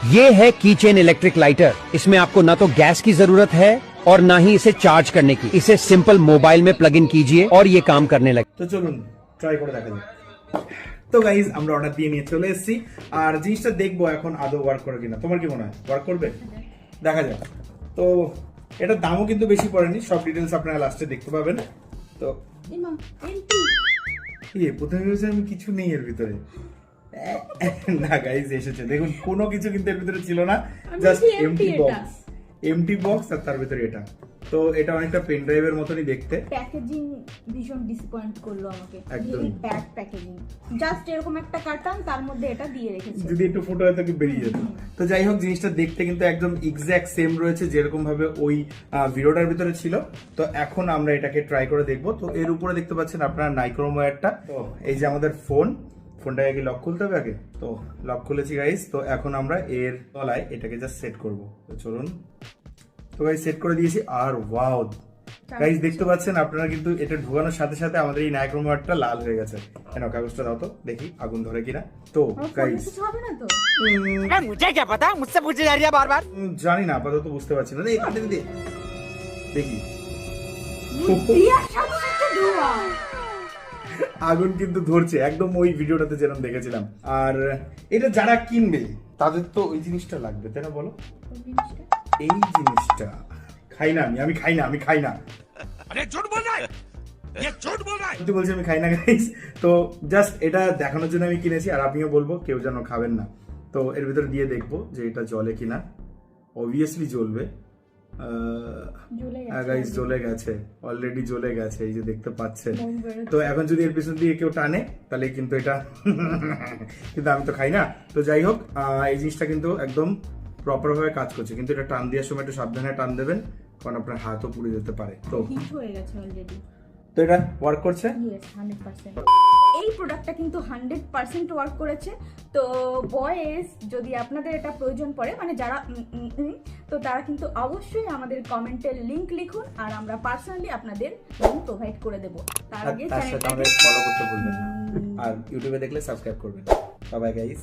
ये है kitchen electric lighter. इसमें आपको ना तो गैस की जरूरत है और ना ही इसे चार्ज करने की। इसे सिंपल मोबाइल में प्लग इन कीजिए और ये काम करने लगे। তো চলুন ট্রাই করে দেখা যাক। তো গাইজ আমরা অর্ডার দিয়ে নিয়ে চলে এসেছি আর জিনিসটা দেখবো এখন আদৌ ওয়ার্ক করে কিনা। তোমার কি মনে হয় ওয়ার্ক করবে? দেখা যাক। তো এটার দামও কিন্তু বেশি পড়েনি, সব ডিটেলস আপনারা লাস্টে দেখতে পাবেন। তো প্রথমে ভেবেছি আমি কিছু নেই এর ভিতরে, না গাইজ এসেছে দেখুন, কোনো কিছু কিন্তু এর ভিতরে ছিল না, জাস্ট এমটি বক্স আর তার ভিতরে এটা। তো এটা অনেকটা পেন ড্রাইভের মতনই দেখতে। প্যাকেজিং ভীষণ ডিসঅ্যাপয়েন্ট করলো আমাকে, একদম প্যাক প্যাকেজিং, জাস্ট এরকম একটা কার্টন তার মধ্যে এটা দিয়ে রেখেছে। যদি একটু ফটো হয়তো কি বেরিয়ে যেত। তো যাই হোক, জিনিসটা দেখতে কিন্তু একদম এক্স্যাক্ট সেম রয়েছে যেরকম ভাবে ওই ভিডিওটার ভিতরে ছিল। তো এখন আমরা এটাকে ট্রাই করে দেখবো। তো এর উপরে দেখতে পাচ্ছেন আপনারা নাইক্রোম ওয়্যারটা। তো এই যে আমাদের ফোনটাকে আগে লক খুলতে হবে আগে। তো লক খুলেছি গাইস। তো এখন আমরা এর তলায় এটাকে জাস্ট সেট করব। তো চলুন, তো গাইস সেট করে দিয়েছি। আর ওয়াও গাইস দেখতে পাচ্ছেন আপনারা কিন্তু এটা ঢোকানোর সাথে সাথে আমাদের এই নাইক্রোম ওয়্যারটা লাল হয়ে গেছে। কেন কাগজটা দাও তো দেখি আগুন ধরে কিনা। তো গাইস হবে না তো? मुझे क्या पता, मुझसे पूछे जा रही है बार बार। জানি না, আপাতত বুঝতে পারছি না। এই কাটে দিদি দেখি আগুন কিন্তু ধরছে একদম ওই ভিডিওটাতে যেরকম দেখেছিলাম। আর এটা যারা কিনবে তাদের তো ওই জিনিসটা লাগবে, তাই না বলো? এই জিনিসটা খাই না আমি খাই না। अरे झूठ बोल रहा है, ये झूठ बोल रहा है। তুই বলছিস আমি খাই না গাইস। তো জাস্ট এটা দেখানোর জন্য আমি কিনেছি, আর আপনিও বলবো কেউ যেন খাবেন না। তো এর ভিতরে দিয়ে দেখবো যে এটা জ্বলে কিনা। অবভিয়াসলি জ্বলবে। গাইস জ্বলে গেছে, অলরেডি জ্বলে গেছে, এই যে দেখতে পাচ্ছেন। তো এখন যদি এর পিছন দিয়ে কেউ টানে তাহলে কিন্তু এটা কিন্তু আমি তো খাই না। তো যাই হোক, এই জিনিসটা কিন্তু একদম প্রপার ভাবে কাজ করছে, কিন্তু এটা টান দেওয়ার সময় একটু সাবধানে টান দেবেন, কারণ আপনার হাতও পুড়ে যেতে পারে। তো হিট হয়ে গেছে অলরেডি। তো এটা ওয়ার্ক করছে? ইয়েস, 100%। এই প্রোডাক্টটা কিন্তু 100% ওয়ার্ক করেছে। তো বয়েস যদি আপনাদের এটা প্রয়োজন পড়ে, মানে যারা তো তারা কিন্তু অবশ্যই আমাদের কমেন্টে লিংক লিখুন, আর আমরা পার্সোনালি আপনাদের লিংক প্রোভাইড করে দেব। তার আগে তার সাথে আমাদের ফলো করতে ভুলবেন না, আর ইউটিউবে দেখলে সাবস্ক্রাইব করবেন। Bye bye guys.